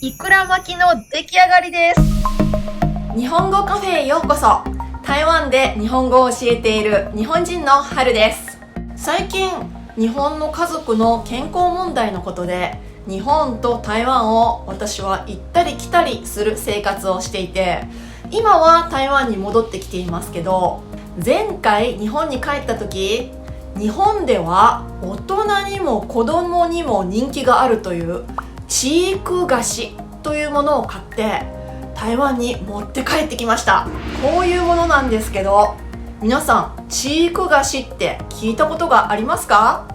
いくら巻きの出来上がりです。日本語カフェへようこそ。台湾で日本語を教えている日本人の春です。最近、日本の家族の健康問題のことで、日本と台湾を私は行ったり来たりする生活をしていて、今は台湾に戻ってきていますけど、前回日本に帰った時、日本では大人にも子供にも人気があるというチーク菓子というものを買って台湾に持って帰ってきました。こういうものなんですけど、皆さんチーク菓子って聞いたことがありますか？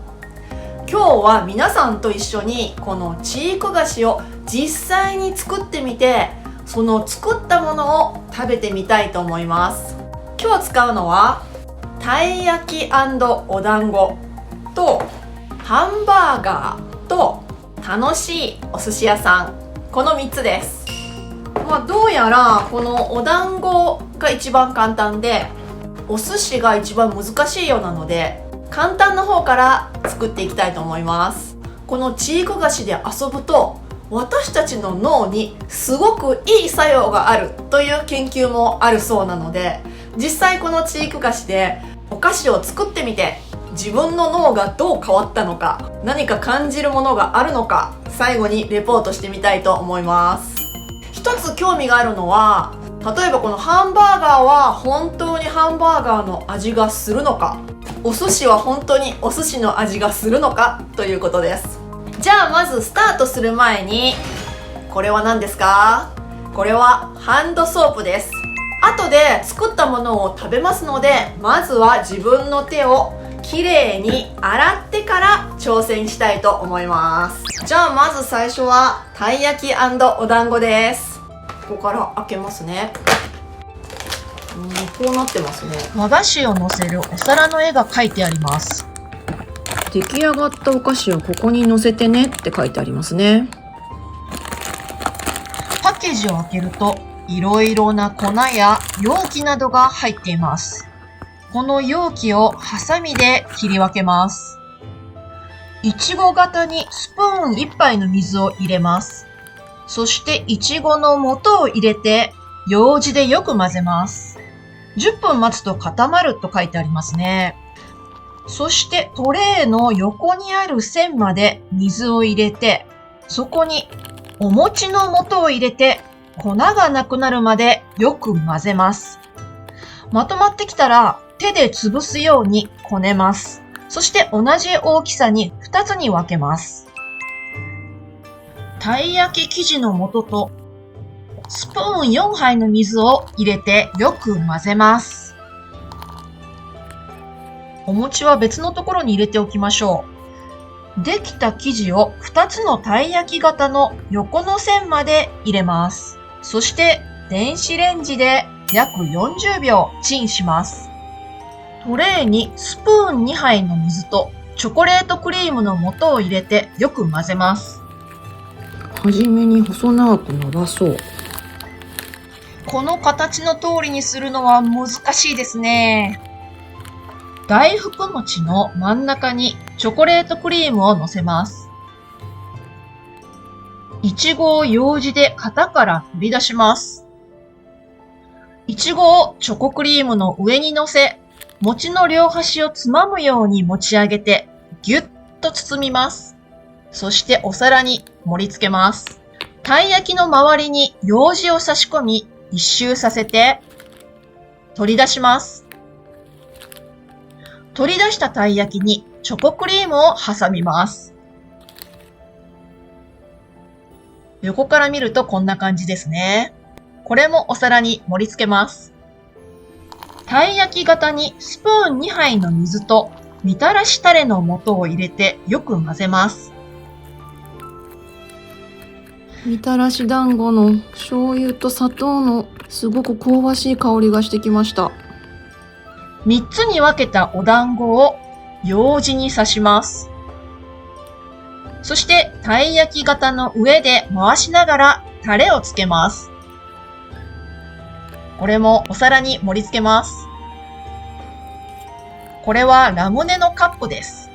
今日は皆さんと一緒にこのチーク菓子を実際に作ってみて、その作ったものを食べてみたいと思います。今日使うのはたい焼き&お団子とハンバーガーと楽しいお寿司屋さん、この3つです。どうやらこのお団子が一番簡単で、お寿司が一番難しいようなので、簡単な方から作っていきたいと思います。このチーク菓子で遊ぶと私たちの脳にすごくいい作用があるという研究もあるそうなので、実際このチーク菓子でお菓子を作ってみて、自分の脳がどう変わったのか、何か感じるものがあるのか、最後にレポートしてみたいと思います。一つ興味があるのは、例えばこのハンバーガーは本当にハンバーガーの味がするのか、お寿司は本当にお寿司の味がするのかということです。じゃあまずスタートする前に、これは何ですか？これはハンドソープです。後で作ったものを食べますので、まずは自分の手をきれいに洗ってから挑戦したいと思います。じゃあまず最初はたい焼き&お団子です。ここから開けますね。こうなってますね。和菓子を乗せるお皿の絵が描いてあります。出来上がったお菓子をここに乗せてねって書いてありますね。パッケージを開けると、いろいろな粉や容器などが入っています。この容器をハサミで切り分けます。いちご型にスプーン1杯の水を入れます。そしていちごの素を入れて、ようじでよく混ぜます。10分待つと固まると書いてありますね。そしてトレイの横にある線まで水を入れて、そこにお餅の素を入れて、粉がなくなるまでよく混ぜます。まとまってきたら手で潰すようにこねます。そして同じ大きさに2つに分けます。たい焼き生地の素とスプーン4杯の水を入れてよく混ぜます。お餅は別のところに入れておきましょう。できた生地を2つのたい焼き型の横の線まで入れます。そして電子レンジで約40秒チンします。トレイにスプーン2杯の水とチョコレートクリームの素を入れてよく混ぜます。はじめに細長く伸ばそう。この形の通りにするのは難しいですね。大福餅の真ん中にチョコレートクリームを乗せます。いちごをようじで型から取り出します。いちごをチョコクリームの上に乗せ、餅の両端をつまむように持ち上げて、ぎゅっと包みます。そしてお皿に盛り付けます。たい焼きの周りにようじを差し込み、一周させて、取り出します。取り出したたい焼きにチョコクリームを挟みます。横から見るとこんな感じですね。これもお皿に盛り付けます。たい焼き型にスプーン2杯の水とみたらしタレの素を入れてよく混ぜます。みたらし団子の醤油と砂糖のすごく香ばしい香りがしてきました。3つに分けたお団子をようじに刺します。そしてたい焼き型の上で回しながらタレをつけます。これもお皿に盛り付けます。これはラムネのカップです。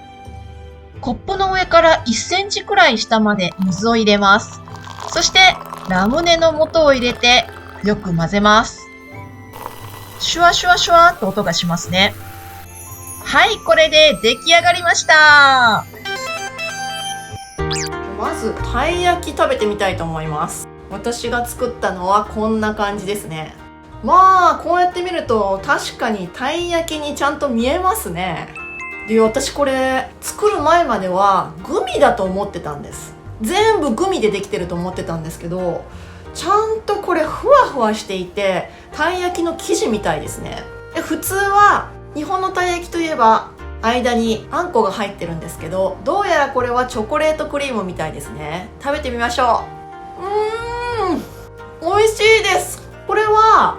コップの上から1センチくらい下まで水を入れます。そしてラムネの素を入れてよく混ぜます。シュワシュワシュワと音がしますね。はい、これで出来上がりました。まずたい焼き食べてみたいと思います。私が作ったのはこんな感じですね。まあこうやって見ると確かにたい焼きにちゃんと見えますね。で、私これ作る前まではグミだと思ってたんです。全部グミでできてると思ってたんですけど、ちゃんとこれふわふわしていてたい焼きの生地みたいですね。で、普通は日本のたい焼きといえば間にあんこが入ってるんですけど、どうやらこれはチョコレートクリームみたいですね。食べてみましょう。美味しいです。これは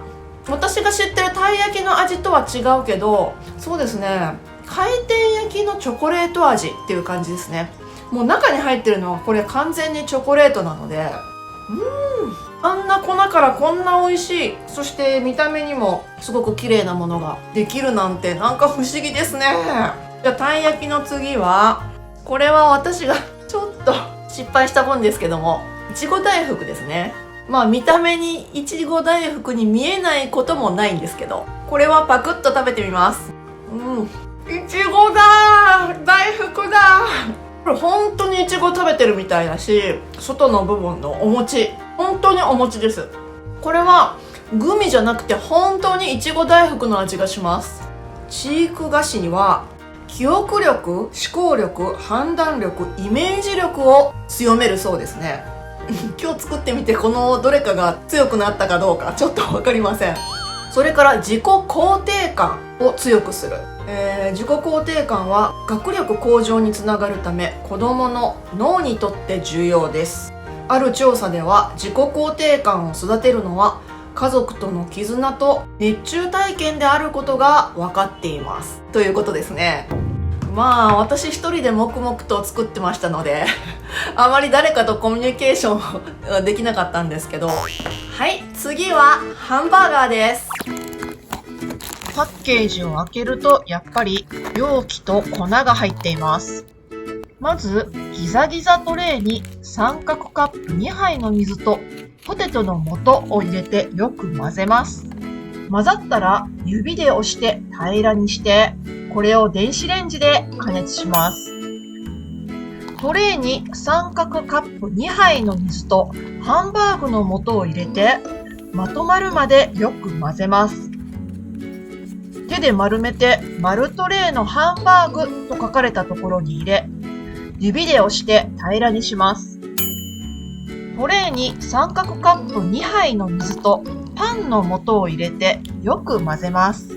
私が知ってるたい焼きの味とは違うけど、そうですね、回転焼きのチョコレート味っていう感じですね。もう中に入ってるのはこれ完全にチョコレートなので、あんな粉からこんな美味しい、そして見た目にもすごく綺麗なものができるなんて、なんか不思議ですね。じゃあたい焼きの次は、これは私がちょっと失敗した分ですけども、いちご大福ですね。まあ見た目にいちご大福に見えないこともないんですけど、これはパクッと食べてみます。いちごだー、大福だー。これ本当にいちご食べてるみたいだし、外の部分のお餅、本当にお餅です。これはグミじゃなくて本当にいちご大福の味がします。チーク菓子には記憶力、思考力、判断力、イメージ力を強めるそうですね。今日作ってみてこのどれかが強くなったかどうかちょっと分かりません。それから自己肯定感を強くする。自己肯定感は学力向上につながるため子どもの脳にとって重要です。ある調査では自己肯定感を育てるのは家族との絆と熱中体験であることが分かっていますということですね。まあ私一人で黙々と作ってましたのであまり誰かとコミュニケーションはできなかったんですけど、はい、次はハンバーガーです。パッケージを開けるとやっぱり容器と粉が入っています。まずギザギザトレイに三角カップ2杯の水とポテトの素を入れてよく混ぜます。混ざったら指で押して平らにして、これを電子レンジで加熱します。トレイに三角カップ2杯の水とハンバーグの素を入れてまとまるまでよく混ぜます。手で丸めて丸トレイのハンバーグと書かれたところに入れ、指で押して平らにします。トレイに三角カップ2杯の水とパンの素を入れてよく混ぜます。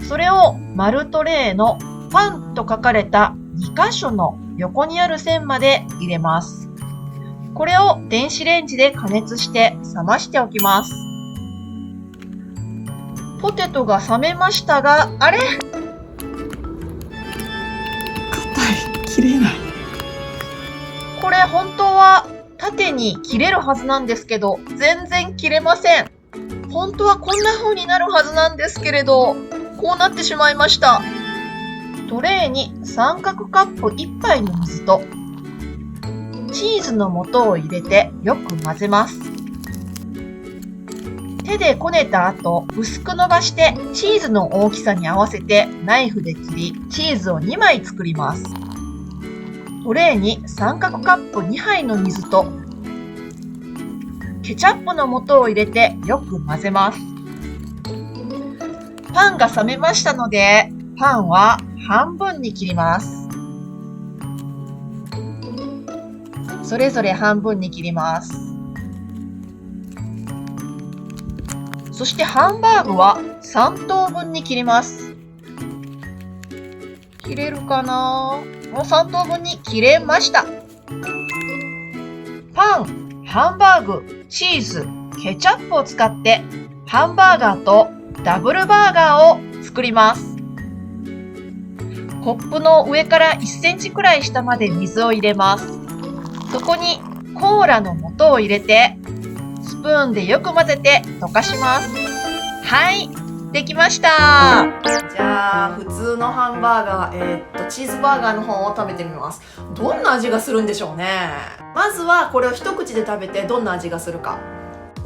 それを丸トレイのパンと書かれた2箇所の横にある線まで入れます。これを電子レンジで加熱して冷ましておきます。ポテトが冷めましたが、あれ？硬い、切れない。これ本当は縦に切れるはずなんですけど、全然切れません。本当はこんな風になるはずなんですけれど、こうなってしまいました。トレイに三角カップ1杯の水とチーズの素を入れてよく混ぜます。手でこねた後、薄く伸ばしてチーズの大きさに合わせてナイフで切り、チーズを2枚作ります。トレイに三角カップ2杯の水とケチャップの素を入れてよく混ぜます。パンが冷めましたので、パンは半分に切ります。それぞれ半分に切ります。そしてハンバーグは3等分に切ります。切れるかな？もう3等分に切れました。パン、ハンバーグ、チーズ、ケチャップを使ってハンバーガーとダブルバーガーを作ります。コップの上から1センチくらい下まで水を入れます。そこにコーラの素を入れてスプーンでよく混ぜて溶かします。はい、できました。じゃあ普通のハンバーガー、チーズバーガーの方を食べてみます。どんな味がするんでしょうね。まずはこれを一口で食べてどんな味がするか。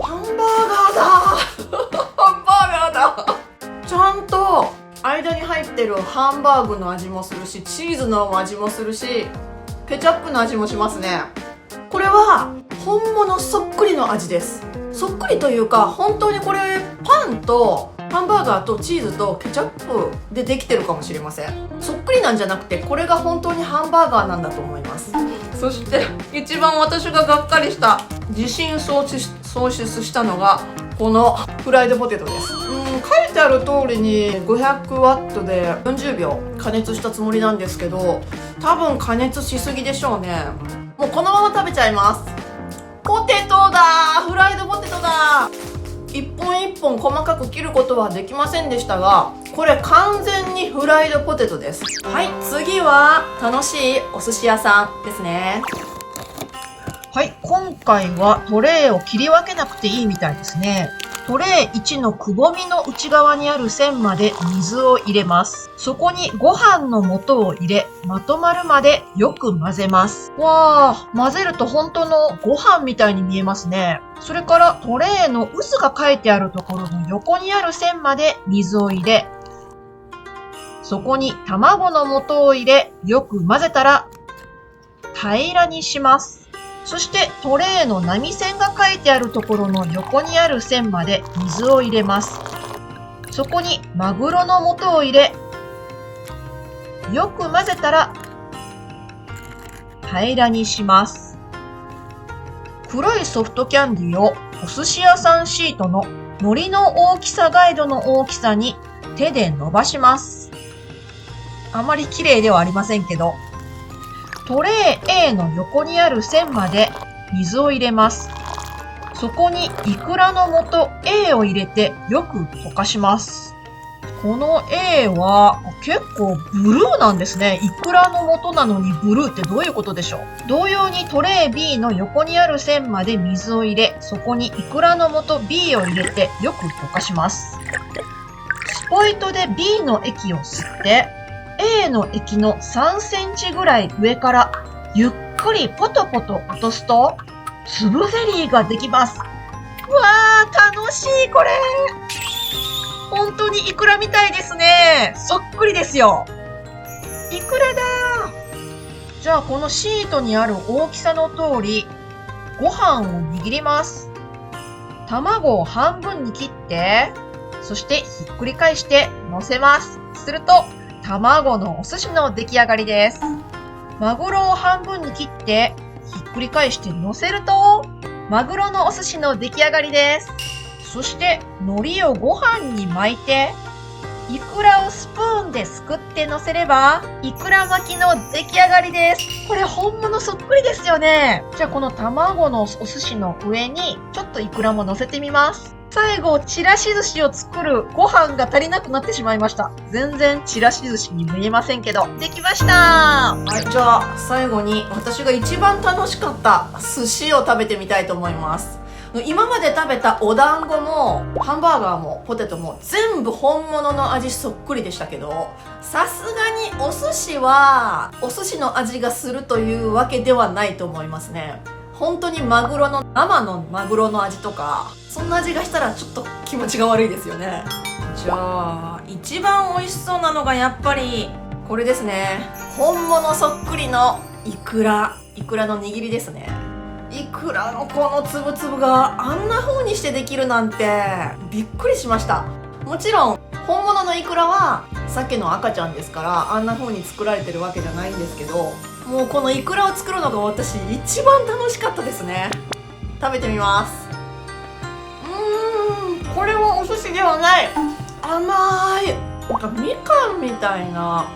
ハンバーガーだハンバーガーだちゃんと間に入ってるハンバーグの味もするし、チーズの味もするし、ケチャップの味もしますね。これは本物そっくりの味です。そっくりというか、本当にこれパンとハンバーガーとチーズとケチャップでできてるかもしれません。そっくりなんじゃなくて、これが本当にハンバーガーなんだと思います。そして一番私ががっかりした自信喪失したのがこのフライドポテトです。書いてある通りに500ワットで40秒加熱したつもりなんですけど、多分加熱しすぎでしょうね。もうこのまま食べちゃいます。ポテトだ、フライドポテトだ。一本一本細かく切ることはできませんでしたが、これ完全にフライドポテトです。はい、次は楽しいお寿司屋さんですね。はい、今回はトレイを切り分けなくていいみたいですね。トレイ1のくぼみの内側にある線まで水を入れます。そこにご飯の素を入れ、まとまるまでよく混ぜます。わー、混ぜると本当のご飯みたいに見えますね。それからトレイの渦が書いてあるところの横にある線まで水を入れ、そこに卵の素を入れ、よく混ぜたら平らにします。そしてトレイの波線が書いてあるところの横にある線まで水を入れます。そこにマグロの素を入れ、よく混ぜたら平らにします。黒いソフトキャンディをお寿司屋さんシートの海苔の大きさガイドの大きさに手で伸ばします。あまり綺麗ではありませんけど、トレイ A の横にある線まで水を入れます。そこにイクラの素 A を入れてよく溶かします。この A は結構ブルーなんですね。イクラの素なのにブルーってどういうことでしょう。同様にトレイ B の横にある線まで水を入れ、そこにイクラの素 B を入れてよく溶かします。スポイトで B の液を吸って、A の液の3センチぐらい上からゆっくりポトポト落とすと粒ゼリーができます。わー、楽しいこれ。本当にイクラみたいですね。そっくりですよ。イクラだ。じゃあこのシートにある大きさの通りご飯を握ります。卵を半分に切って、そしてひっくり返して乗せます。すると卵のお寿司の出来上がりです。マグロを半分に切ってひっくり返して乗せるとマグロのお寿司の出来上がりです。そして海苔をご飯に巻いてイクラをスプーンですくって乗せればイクラ巻きの出来上がりです。これ本物そっくりですよね。じゃあこの卵のお寿司の上にちょっとイクラも乗せてみます。最後、ちらし寿司を作るご飯が足りなくなってしまいました。全然ちらし寿司に見えませんけど、できました。はい、じゃあ最後に私が一番楽しかった寿司を食べてみたいと思います。今まで食べたお団子もハンバーガーもポテトも全部本物の味そっくりでしたけど、さすがにお寿司はお寿司の味がするというわけではないと思いますね。本当にマグロの生のマグロの味とかそんな味がしたらちょっと気持ちが悪いですよね。じゃあ一番美味しそうなのがやっぱりこれですね。本物そっくりのイクラの握りですね。イクラのこのつぶつぶがあんな風にしてできるなんてびっくりしました。もちろん本物のイクラは鮭の赤ちゃんですからあんな風に作られてるわけじゃないんですけど、もうこのイクラを作るのが私一番楽しかったですね。食べてみます。これはお寿司ではない。甘い、なんかみかんみたいな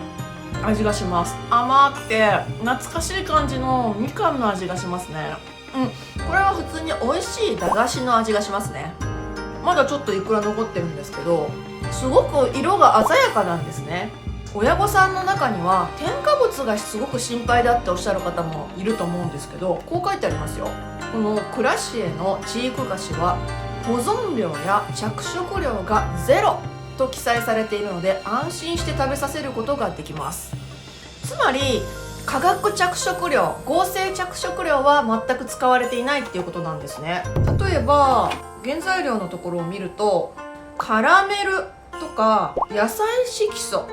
味がします。甘くて懐かしい感じのみかんの味がしますね。これは普通に美味しい駄菓子の味がしますね。まだちょっとイクラ残ってるんですけど、すごく色が鮮やかなんですね。親御さんの中には添加物がすごく心配だっておっしゃる方もいると思うんですけど、こう書いてありますよ。このクラシエのチーク菓子は保存料や着色料がゼロと記載されているので、安心して食べさせることができます。つまり化学着色料、合成着色料は全く使われていないっていうことなんですね。例えば原材料のところを見ると、カラメルとか野菜色素、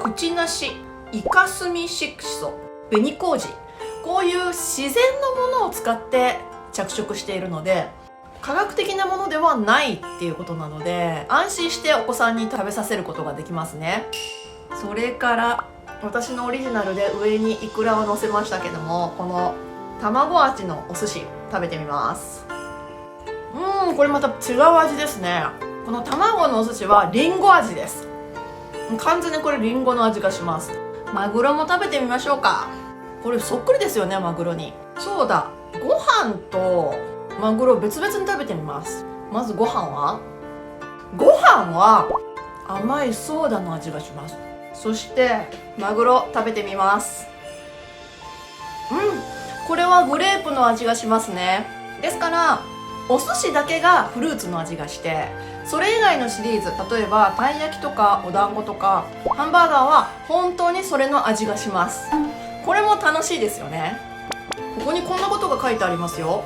クチナシ、イカスミ色素、紅麹、こういう自然のものを使って着色しているので、科学的なものではないっていうことなので、安心してお子さんに食べさせることができますね。それから私のオリジナルで上にイクラを乗せましたけども、この卵味のお寿司食べてみます。これまた違う味ですね。この卵のお寿司はリンゴ味です。完全にこれリンゴの味がします。マグロも食べてみましょうか。これそっくりですよね、マグロに。そうだ、ご飯とマグロ別々に食べてみます。まずご飯は甘いソーダの味がします。そしてマグロ食べてみます。これはグレープの味がしますね。ですからお寿司だけがフルーツの味がして、それ以外のシリーズ、例えばたい焼きとかお団子とかハンバーガーは本当にそれの味がします。これも楽しいですよね。ここにこんなことが書いてありますよ。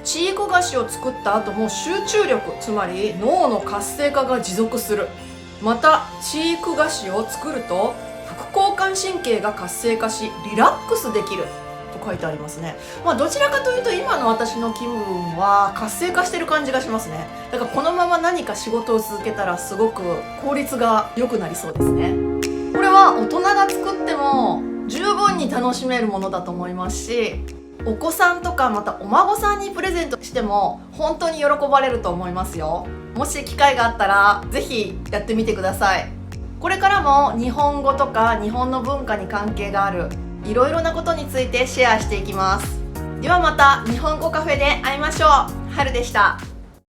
チーク菓子を作った後も集中力、つまり脳の活性化が持続する。またチーク菓子を作ると副交感神経が活性化しリラックスできると書いてありますね。どちらかというと今の私の気分は活性化してる感じがしますね。だからこのまま何か仕事を続けたらすごく効率が良くなりそうですね。これは大人が作っても十分に楽しめるものだと思いますし、お子さんとかまたお孫さんにプレゼントしても本当に喜ばれると思いますよ。もし機会があったらぜひやってみてください。これからも日本語とか日本の文化に関係があるいろいろなことについてシェアしていきます。ではまた日本語カフェで会いましょう。はるでした。